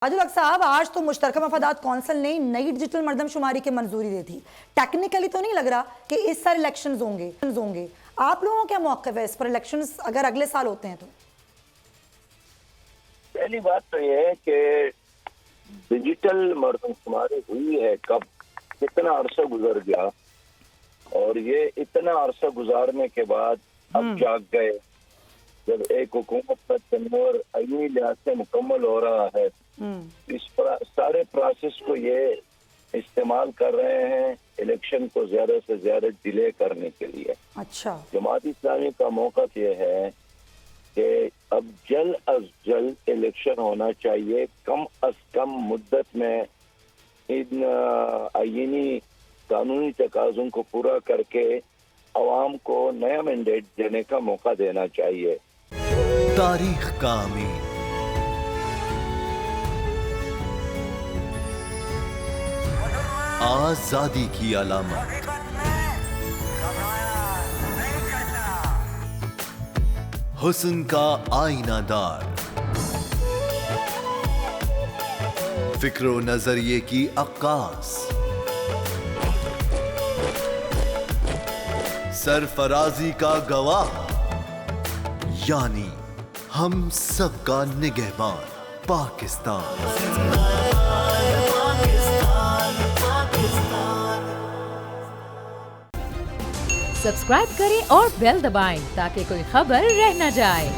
عادل صاحب آج تو مشترکہ مفادات کونسل نے نئی ڈیجیٹل مردم شماری کی منظوری دے دی. ٹیکنیکلی تو نہیں لگ رہا کہ اس سال الیکشنز ہوں گے. آپ لوگوں کیا موقف ہے اس پر؟ الیکشنز اگر اگلے سال ہوتے ہیں تو پہلی بات تو یہ ہے کہ ڈیجیٹل مردم شماری ہوئی ہے کب، کتنا عرصہ گزر گیا، اور یہ اتنا عرصہ گزارنے کے بعد اب جاگ گئے جب ایک حکومت کا تنور آئینی لحاظ سے مکمل ہو رہا ہے. اس سارے پروسیس کو یہ استعمال کر رہے ہیں الیکشن کو زیادہ سے زیادہ ڈیلے کرنے کے لیے. اچھا، جماعت اسلامی کا موقف یہ ہے کہ اب جلد از جلد الیکشن ہونا چاہیے، کم از کم مدت میں ان آئینی قانونی تقاضوں کو پورا کر کے عوام کو نیا مینڈیٹ دینے کا موقع دینا چاہیے. تاریخ کا امین، آزادی کی علامت، حسن کا آئینہ دار، فکر و نظریے کی عکاس، سرفرازی کا گواہ، یعنی ہم سب کا نگہبان پاکستان. سبسکرائب کریں اور بیل دبائیں تاکہ کوئی خبر رہ نہ جائے.